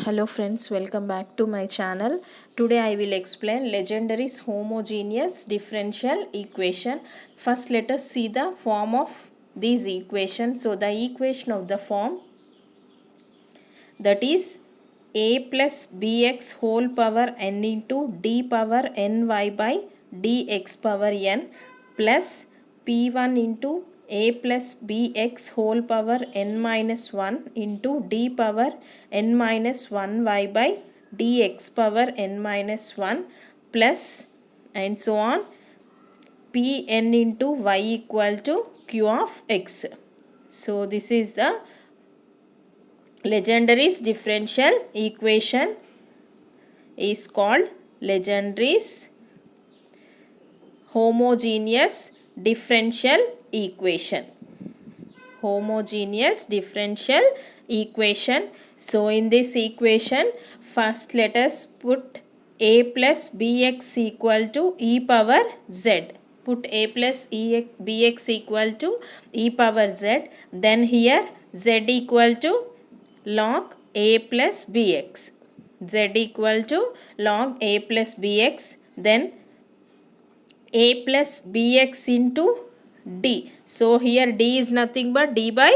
Hello friends, welcome back to my channel. Today I will explain Legendary's homogeneous differential equation. First let us see the form of these equations. So the equation of the form, that is a plus bx whole power n into d power ny by dx power n plus p1 into a plus bx whole power n minus 1 into d power n minus 1 y by dx power n minus 1 plus and so on pn into y equal to q of x. So this is the Legendary's differential equation is called Legendary's homogeneous differential equation. Homogeneous differential equation. So in this equation, first let us put a plus bx equal to e power z. Put a plus bx equal to e power z. Then here z equal to log a plus bx. Z equal to log a plus bx. Then a plus bx into d. So here d is nothing but d by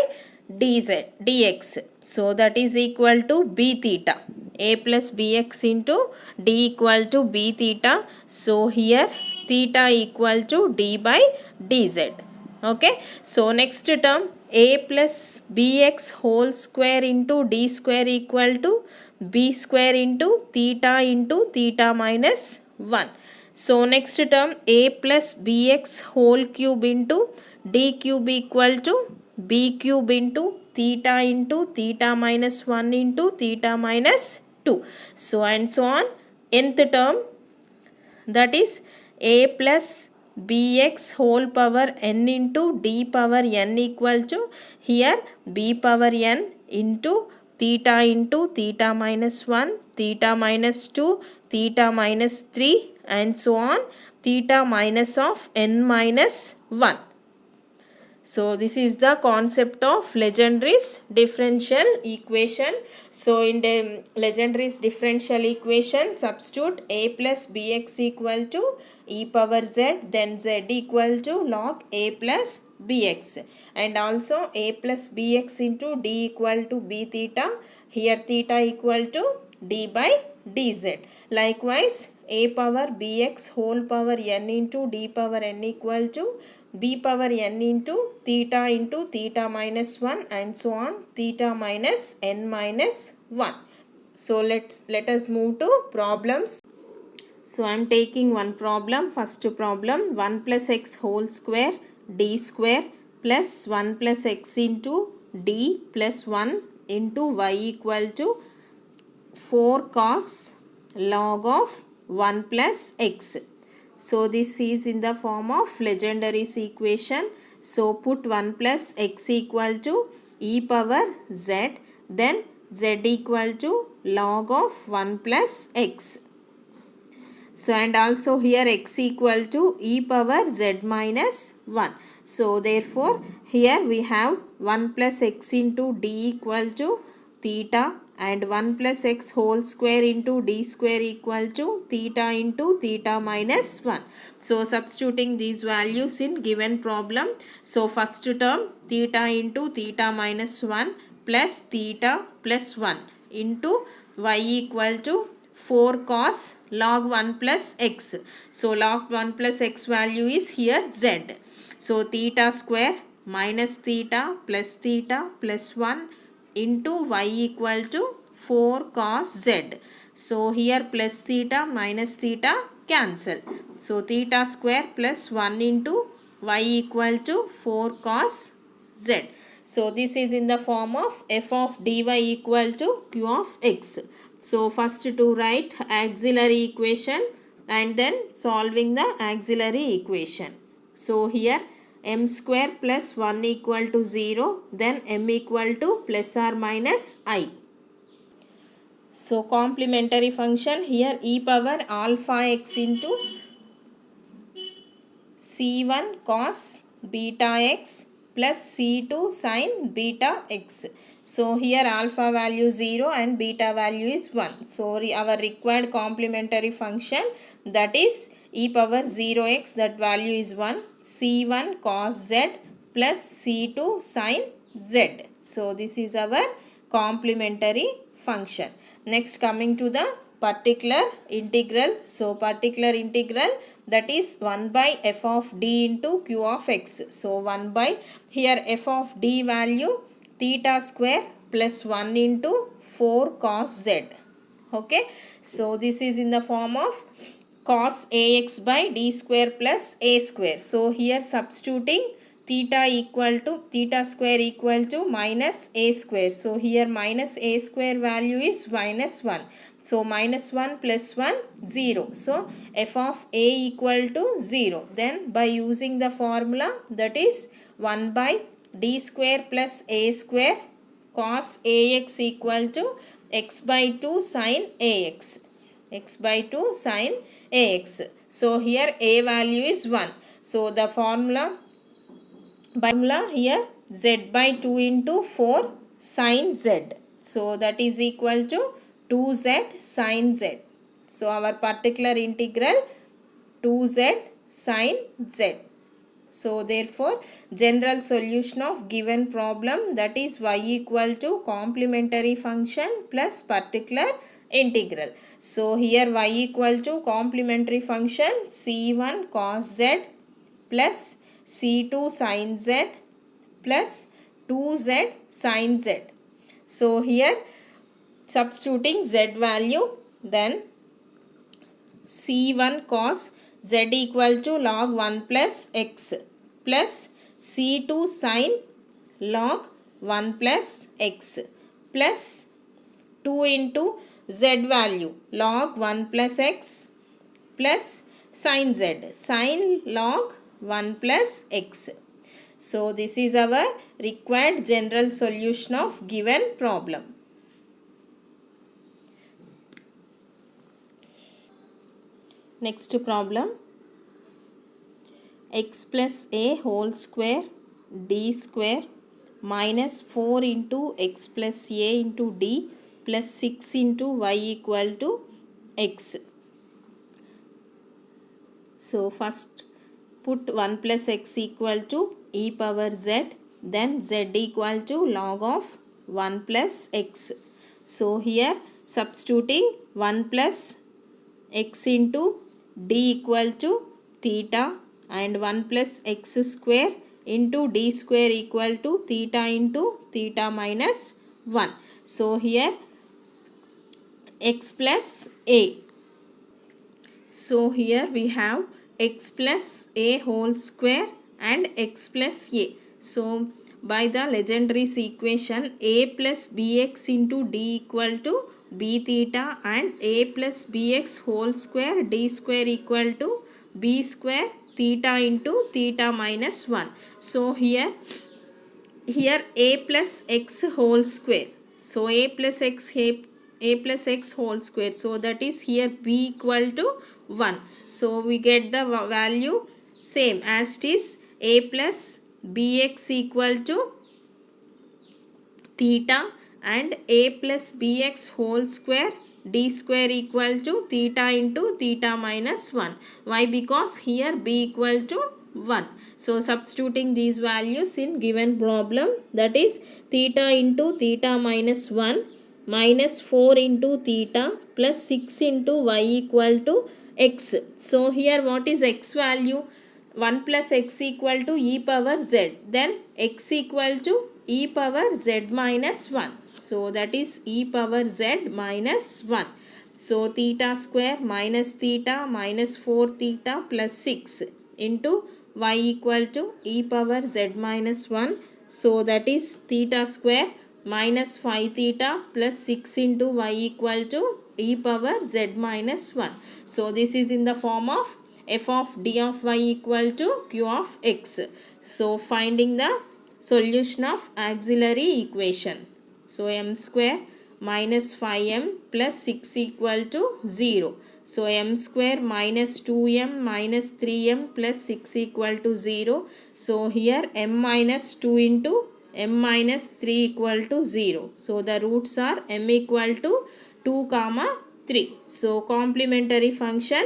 dx. So that is equal to b theta. A plus bx into d equal to b theta. So here theta equal to d by dz. Okay. So next term a plus bx whole square into d square equal to b square into theta minus 1. So next term a plus bx whole cube into d cube equal to b cube into theta minus 1 into theta minus 2. So and so on. Nth term, that is a plus bx whole power n into d power n equal to here b power n into theta minus 1, theta minus 2, theta minus 3 and so on, theta minus of n minus 1. So this is the concept of Legendary's differential equation. So in the Legendary's differential equation, substitute a plus bx equal to e power z, then z equal to log a plus bx, and also a plus bx into d equal to b theta, here theta equal to d by dz. Likewise a power bx whole power n into d power n equal to b power n into theta minus 1 and so on, theta minus n minus 1. So let us move to problems. So I am taking one problem. First problem, 1 plus x whole square d square plus 1 plus x into d plus 1 into y equal to 4 cos log of 1 plus x. So this is in the form of Legendary's equation. So put 1 plus x equal to e power z, then z equal to log of 1 plus x. So and also here x equal to e power z minus 1. So therefore here we have 1 plus x into d equal to theta and 1 plus x whole square into d square equal to theta minus 1. So substituting these values in given problem. So first term theta into theta minus 1 plus theta plus 1 into y equal to 4 cos log 1 plus x. So log 1 plus x value is here z. So theta square minus theta plus 1 into y equal to 4 cos z. So here plus theta minus theta cancel. So theta square plus 1 into y equal to 4 cos z. So this is in the form of f of dy equal to q of x. So first to write auxiliary equation and then solving the auxiliary equation. So here m square plus 1 equal to 0, then m equal to plus or minus I. So complementary function, here e power alpha x into c1 cos beta x plus c2 sin beta x. So here alpha value 0 and beta value is 1. So our required complementary function, that is e power 0x, that value is 1, c1 cos z plus c2 sin z. So this is our complementary function. Next, coming to the particular integral. So particular integral, that is 1 by f of d into q of x. So 1 by, here f of d value theta square plus 1 into 4 cos z. Okay, so this is in the form of cos ax by d square plus a square. So here substituting theta square equal to minus a square. So here minus a square value is minus 1. So minus 1 plus 1, 0. So f of a equal to 0. Then by using the formula, that is 1 by d square plus a square cos ax equal to x by 2 sin ax. X by 2 sin ax. So here a value is 1. So the formula here z by 2 into 4 sin z. So that is equal to 2z sin z. So our particular integral 2z sin z. So therefore general solution of given problem, that is y equal to complementary function plus particular integral. So here y equal to complementary function c1 cos z plus c2 sin z plus 2z sin z. So here substituting z value, then c1 cos z equal to log 1 plus x plus c2 sin log 1 plus x plus 2 into z value log 1 plus x plus sin z sin log 1 plus x. So this is our required general solution of given problem. Next problem, x plus a whole square d square minus 4 into x plus a into d plus 6 into y equal to x. So first put 1 plus x equal to e power z, then z equal to log of 1 plus x. So here substituting 1 plus x into d equal to theta and 1 plus x square into d square equal to theta into theta minus 1. So here x plus a. So here we have x plus a whole square and x plus a. So by the Legendre's equation, a plus bx into d equal to b theta and a plus bx whole square d square equal to b square theta into theta minus 1. So here a plus x whole square. So a plus x whole square. So that is here b equal to 1. So we get the value same as it is a plus bx equal to theta and a plus bx whole square d square equal to theta into theta minus 1. Why? Because here b equal to 1. So substituting these values in given problem, that is theta into theta minus 1 minus 4 into theta plus 6 into y equal to x. So here what is x value? 1 plus x equal to e power z. Then x equal to e power z minus 1. So that is e power z minus 1. So theta square minus theta minus 4 theta plus 6 into y equal to e power z minus 1. So that is theta square minus 5 theta plus 6 into y equal to e power z minus 1. So this is in the form of f of d of y equal to q of x. So finding the solution of auxiliary equation. So m square minus 5m plus 6 equal to 0. So m square minus 2m minus 3m plus 6 equal to 0. So here m minus 2 into m minus 3 equal to 0. So the roots are m equal to 2 comma 3. So complementary function,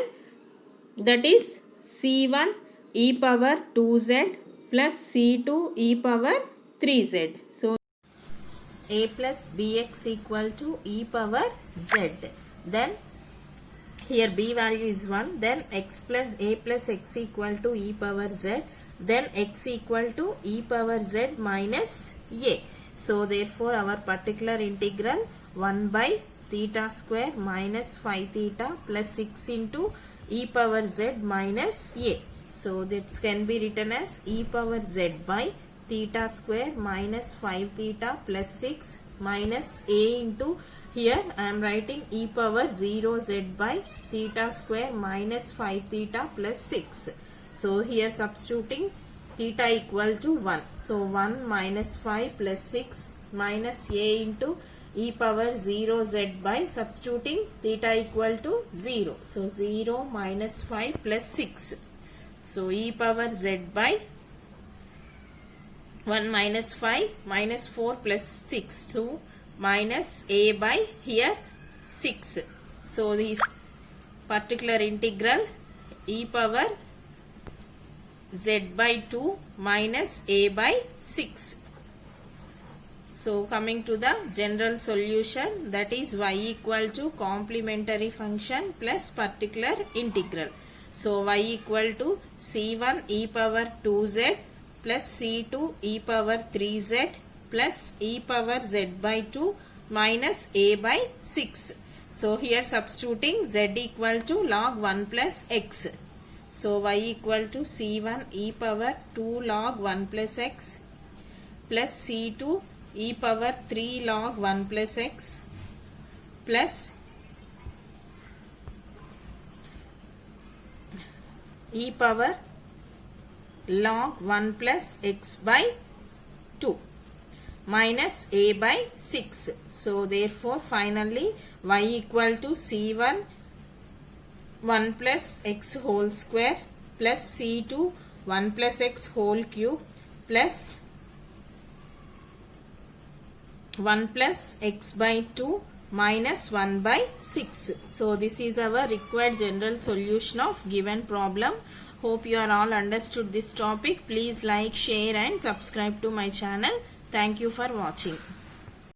that is c1 e power 2z plus c2 e power 3z. So a plus bx equal to e power z. Then here b value is 1. Then x plus a plus x equal to e power z. Then x equal to e power z minus a. So therefore our particular integral 1 by theta square minus 5 theta plus 6 into e power z minus a. So that can be written as e power z by theta square minus 5 theta plus 6 minus a into, here I am writing e power 0 z by theta square minus 5 theta plus 6. So here substituting theta equal to 1. So 1 minus 5 plus 6 minus a into e power 0 z by substituting theta equal to 0. So 0 minus 5 plus 6. So e power z by 1 minus 5 minus 4 plus 6. So minus a by here 6. So this particular integral e power z by 2 minus a by 6. So coming to the general solution, that is y equal to complementary function plus particular integral. So y equal to c1 e power 2z plus c2 e power 3z plus e power z by 2 minus a by 6. So here substituting z equal to log 1 plus x. So y equal to c1 e power 2 log 1 plus x plus c2 e power 3 log 1 plus x plus e power log 1 plus x by 2 minus a by 6. So therefore finally y equal to c1 1 plus x whole square plus c2 1 plus x whole cube plus 1 plus x by 2 minus 1 by 6. So this is our required general solution of given problem. Hope you are all understood this topic. Please like, share and subscribe to my channel. Thank you for watching.